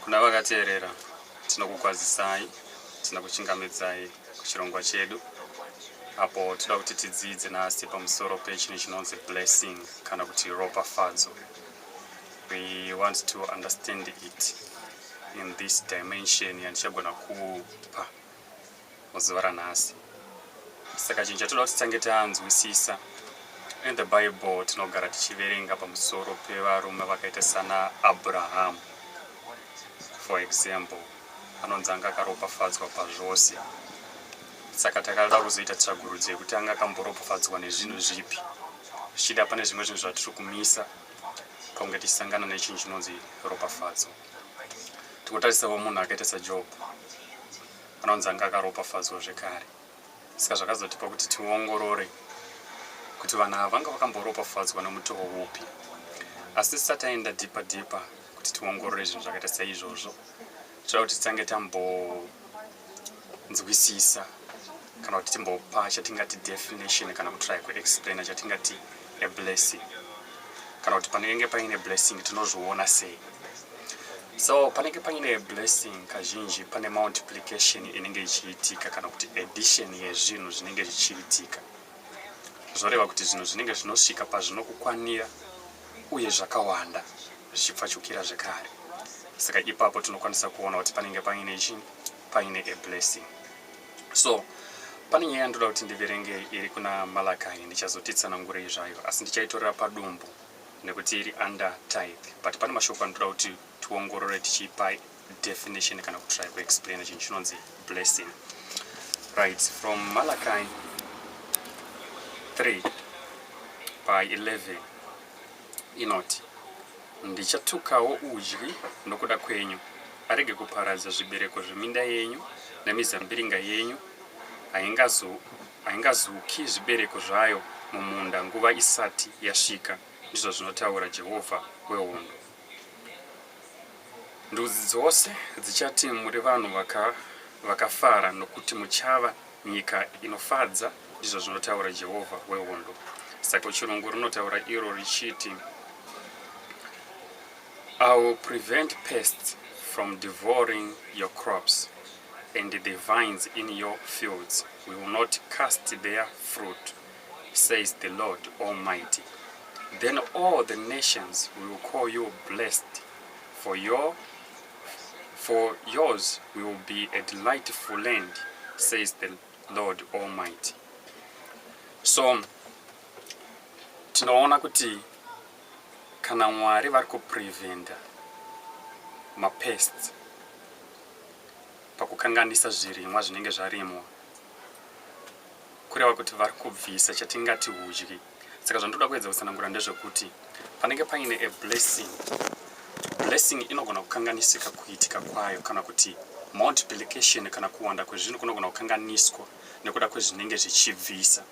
Kuna vakateerera tinokukwazisai tinokuchingamidzai kuchirongwa chedu apo toda kuti tidzidze nasi pamusoro pechinhu chinonzi blessing kana kuti Ropafadzo. We want to understand it in this dimension yandichagona kupa muzuva ranhasi. Saka chinhu chatoda kuti titange tanzwisisa, in the Bible tinogara tichiverenga pamusoro pevarume vakaita sana Abraham. For example, anonzi anga akaropafadzwa pazvose. Saka takada kuzoita tsvagurudzo yekuti anga akamboropafadzwa nezvinhu zvipi. Zvichida pane zvimwe zvinhu zvatiri kumisa pakunge tichisangana nechinhu chinonzi ropafadzo. Tikutarisawo munhu akaita saJob, anonzi anga akaropafadzwa zvekare. Saka zvakazotipa kuti tiongorore kuti vanhu ava vanga vakamboropafadzwa nemutoo upi. Asi tisati taenda dhipa kuti tiongorore zvinhu zvakaita saizvozvo, toda kuti titange tambonzwisisa kana kuti timbopa chatingati definition kana kutry kuexplaina chatingati a blessing, kana kuti panenge paine blessing tinozviona sei. So panenge paine blessing kazhinji pane multiplication inenge ichiitika kana kuti addition yezvinhu zvinenge zvichiitika. Zvoreva kuti zvinhu zvinenge zvinosvika pazvinokukwanira uye zvakawanda zvichipfachukira zvekare. Saka ipapo tinokwanisa kuona kuti panenge paine a blessing. So pane nyaya yandoda kuti ndiverenge iri kuna Malachi, ndichazotitsanangura zvayo asi ndichaitorera padumbu nekuti iri under tithe, but pane mashoko andoda kuti tiongorore tichipa definition kana kutry kuexplain chinhu chinonzi blessing. Right, from Malachi 3:11 inoti, ndichatukawo udyi nokuda kwenyu, arege kuparadza zvibereko zveminda yenyu nemizambiringa yenyu, haingazuki zvibereko zvayo mumunda nguva isati yasvika, ndizvo zvinotaura Jehovha wehondo. Ndudzi dzose dzichati muri vanhu vakafara nokuti muchava nyika inofadza, ndizvo zvinotaura Jehovha wehondo. Saka chirungu rinotaura iro richiti, I will prevent pests from devouring your crops, and the vines in your fields will not cast their fruit, says the Lord Almighty. Then all the nations will call you blessed, for yours will be a delightful land, says the Lord Almighty. So tinoona kuti kana Mwari vari kupreventa mapests pakukanganisa zvirimwa zvinenge zvarimwa, kureva kuti vari kubvisa chatingati udyi. Saka zvandoda kuedza kutsanangura ndezvekuti panenge paine a blessing inogona kukanganisika kuitika kwayo, kana kuti multiplication kana kuwanda kwezvinhu kunogona kukanganiswa nekuda kwezvinenge zvichibvisa.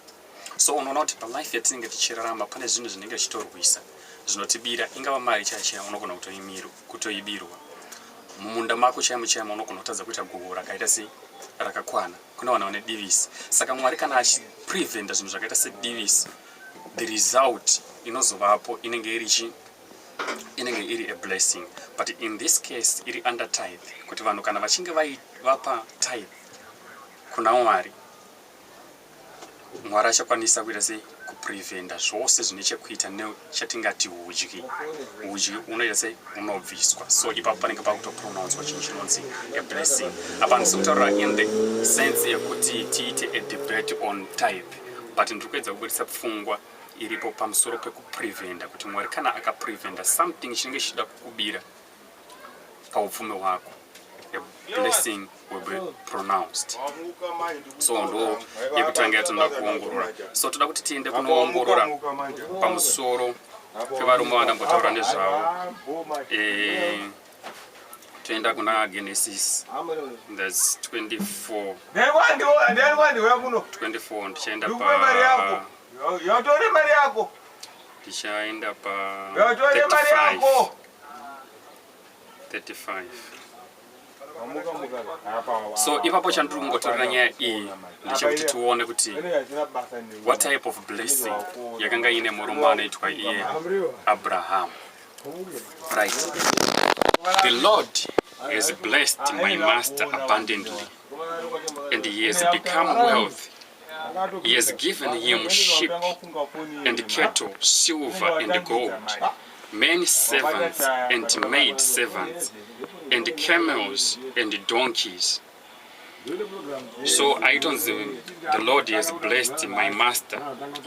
So unoona kuti palife yatinenge tichirarama pane zvinhu zvinenge zvichitorwisa zvinotibira, ingava mari chaichaya unogona kutoibirwa. Mumunda mako chaimo unogona kutadza kuita guhu rakaita se rakakwana, kuna vanhu vane divisi. Saka Mwari kana achipreventa zvinhu zvakaita sedivisi, the result inozovapo inenge iri a blessing. But in this case iri under tithe, kuti vanhu kana vachinge vapa tithe kuna Mwari, Mwari achakwanisa kuita sei kupreventa zvose zvine chekuita nechatingati udyi unoita sei unobviswa. So ipapo panenge pakutopronouncwa chinhu chinonzi a blessing. Apa ndisi kutaura in the sense yekuti tiite a debate on tithe, but ndiri kuedza kubudisa pfungwa iripo pamusoro pekupreventa, kuti Mwari kana akapreventa something chinenge chichida kukubira paupfumi hwako, a blessing will be pronounced. So ndo yekutanga yatoda kuongorora. So toda kuti tiende kunoongorora pamusoro pevarume vandambotaura nezvavo. Toenda kuna Genesis, that's 24. 24 ndichaenda pa 35. So ipapo chandiri kungotorera nyaya iyi ndechekuti tione kuti what type of blessing yakanga ine murume anoitwa iye Abraham. Right. The Lord has blessed my master abundantly, and he has become wealthy. He has given him sheep and cattle, silver and gold, many servants and maid servants, and camels and donkeys. So aitonzi the Lord has blessed my master.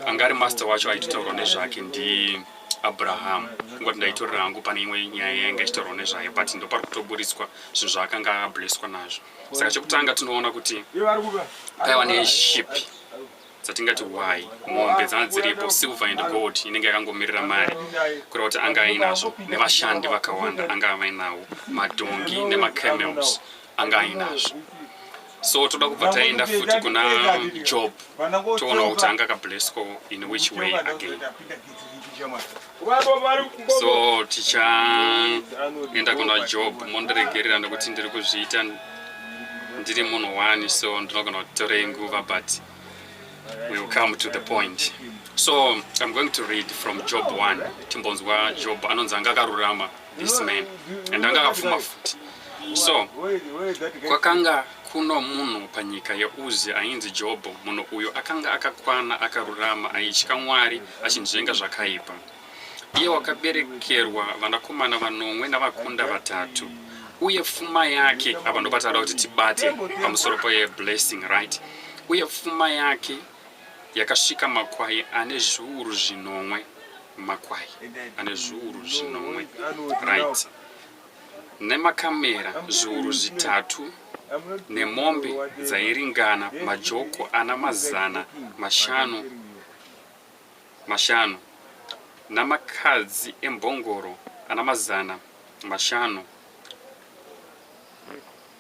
Angari master wacho aitotaura nezvake ndi Abraham. Ngoti ndaitorera hangu pane imwe nyaya yanga ichitaura nezvayo, but ndo pari kutoburiswa zvinhu zvaakanga ablesswa nazvo. Saka chekutanga tinoona kuti paiva nesheep dzatingati why mombe dzanga dziripo, silver and gold inenge yakangomirira mari kureva kuti anga ainazvo, nevashandi vakawanda anga avainawo, madongi nemacamels anga ainazvo. So toda kubva taenda futi kuna Job, toona kuti anga akablesswa in which way again. So tichaenda kuna Job, mondiregerera nekuti ndiri kuzviita ndiri munhu wani, so ndinogona kutora nguva, but we will come to the point. So I'm going to read from Job 1. Timbonzwa Job anonzi anga akarurama, this man, and anga akapfuma futi. So kwakanga kuno munhu panyika yeUzi ainzi Job. Munhu uyo akanga akakwana, akarurama, aichika Mwari, achinzvenga zvakaipa. Iye wakaberekerwa vanakomana vanomwe navakunda vatatu, uye pfuma yake, apa ndo patinoda kuti tibate pamusoro peblessing, right? Uye pfuma yake yakasvika makwai ane zviuru zvinomwe, makwai ane zviuru zvinomwe, right? Nemakamera zviuru zvitatu, nemombe dzairingana majoko ana mazana mashanu, namakadzi embongoro ana mazana mashanu,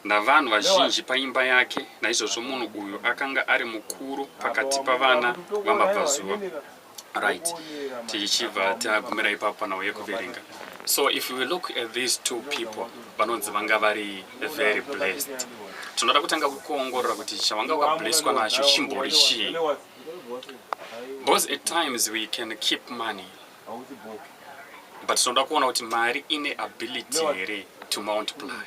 navanhu vazhinji paimba yake. Naizvozvo munhu uyu akanga ari mukuru pakati pavana vamabvazuva, right? Tichibva tagumira ipapo panhau yekuverenga. So if we look at these two people, vanonzi vanga vari very blessed. Tinoda kutanga kuongorora kuti chavanga vakablesswa nacho chimbori chii. Because at times we can keep money, but tinoda kuona kuti mari ine ability here to multiply.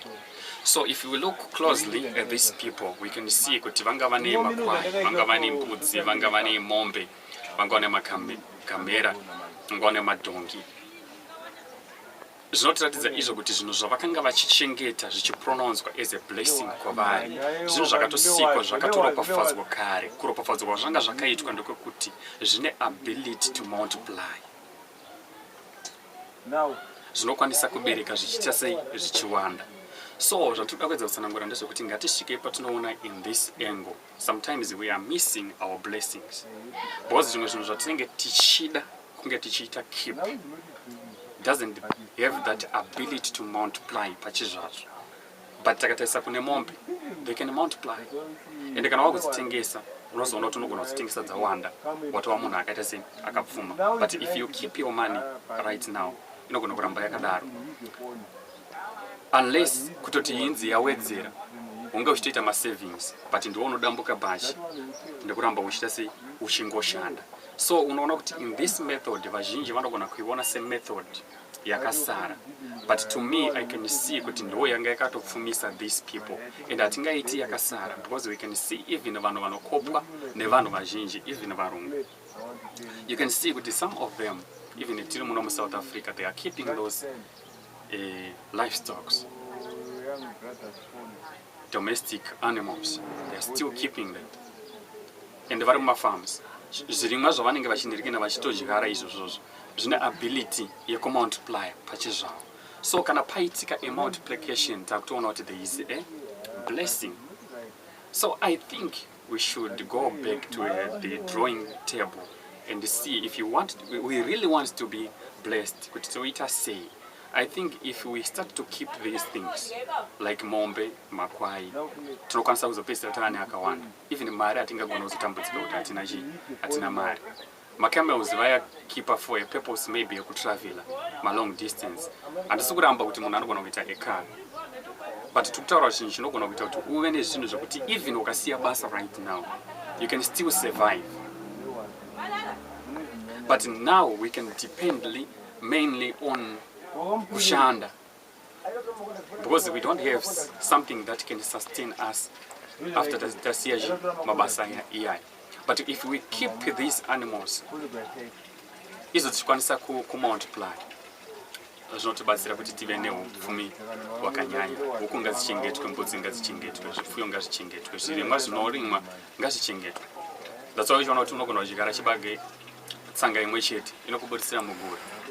So if we look closely at these people, we can see kuti vanga vane makwai, vanga vane mbudzi, vanga vane mombe, vanga vane makamera, vanga vane madongi. Zvinotiratidza izvo kuti zvinhu zvavakanga vachichengeta zvichipronouncwa as a blessing kwavari, zvinhu zvakatosikwa, zvakatoropafadzwa kare. Kuropafadzwa kwazvanga zvakaitwa ndokwekuti zvine ability to multiply. Zvinokwanisa kubereka zvichiita sei, zvichiwanda. So zvatinoda kuedza kutsanangura ndezvekuti ngatisvike patinoona in this angle, sometimes we are missing our blessings. Because zvimwe zvinhu zvatinenge tichida kunge tichiita keep doesn't have that ability to multiply pachizvazvo. But takatarisa kune mombe, they can multiply. And kana wakudzitengesa, unozoona kuti unogona kudzitengesa dzawanda, watova munhu akaita sei, akapfuma. But if you keep your money right now, inogona kuramba yakadaro. Unless kutoti inzi yawedzera, unge uchitoita ma-savings, but ndiwo unodambuka bhashi, ndekuramba uchiita sei, uchingoshanda. So unoona kuti in this method vazhinji vanogona kuiona semethod yakasara, but to me I can see kuti ndiwo yanga yakatopfumisa these people, and hatingaiti yakasara, because we can see even vanhu vanokopwa nevanhu vazhinji, even varungu. You can see kuti some of them, even tiri muno muSouth Africa, they are keeping those livestock, domestic animals. They are still keeping them, and vari mumafarms. Zvirimwa zvavanenge vachinirikina vachitodyara izvozvozvo zvine ability yekumultiply pachizvavo. So kana paitika a multiplication, takutoona kuti there is a blessing. So I think we should go back to the drawing table and see if we really want to be blessed. Kuti toita sei. I think if we start to keep these things like mombe, makwai, tunokwanisa kuzopedzisira tane akawanda. Even mari atingagona kuzotambudzika kuti hatina mari. Macamels vaya keeper for a purpose, maybe yekutravela ma long distance. Handisi kuramba kuti munhu anogona kuita a car. But tikutaura chinhu chinogona kuita kuti uve nezvinhu zvokuti even ukasiya basa right now, you can still survive. But now we can depend mainly on kushanda. because we don't have something that can sustain us after tasiya mabasa AI. But if we keep these animals, izo tikwanisa ku multiply. Zvinotibatsira kuti tive neupfumi hwakanyanya. Huku ngazvichengetwe, mbudzi ngazvichengetwe, zvipfuyo ngazvichengetwe, zvirimwa zvinorimwa ngazvichengetwe. That's why uchiona kuti unogona kudyara chibage tsanga imwe chete inokubudisira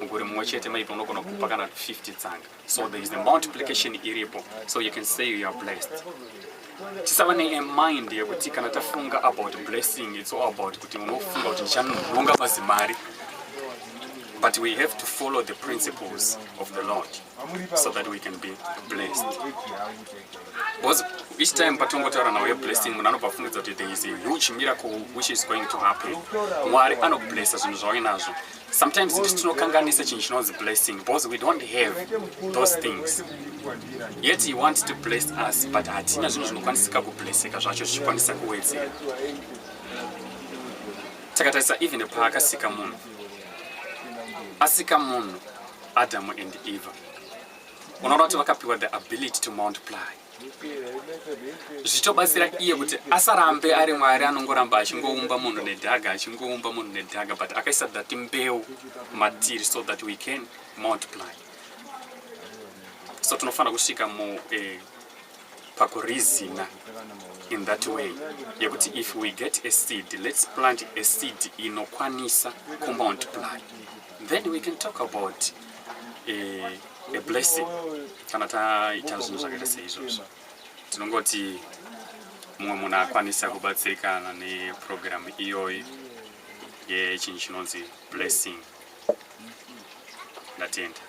muguri mumwe chete maipo unogona kupa kana 50 tsanga. So there is the multiplication iripo, so you can say you are blessed. Tisava mind yekuti kana tafunga about blessing, it's all about kuti unofunga kuti ndichanonga mazimari. But we have to follow the principles of the Lord so that we can be blessed. Because each time patongotaura nawe blessing, munhu anobvafungidza kuti there is a huge miracle which is going to happen. Mwari anoblessa zvinhu zvainazvo. Sometimes tinokanganisa chinhu chinonzi blessing because we don't have those things. Yet he wants to bless us, but hatina zvinhu zvinokwanisika kublesseka zvacho zvichikwanisa kuwedzera. Takatarisa even paakasika munhu. Asika munhu, Adam and Eve. Unoona kuti vakapiwa the ability to multiply. Zvichitobatsira iye kuti asarambe ari Mwari anongoramba achingoumba munhu nedhaga, but akaisa that mbeu matiri so that we can multiply. So tinofana kusvika pakurizina in that way. Yekuti if we get a seed, let's plant a seed inokwanisa ku multiply. Then we can talk about a blessing. Kana taita zvinhu zvakaita seizvozvo. Tinongoti mumwe munhu akwanisa kubatsirikana neprogram iyoyi yechinhu chinonzi blessing. Ndatenda.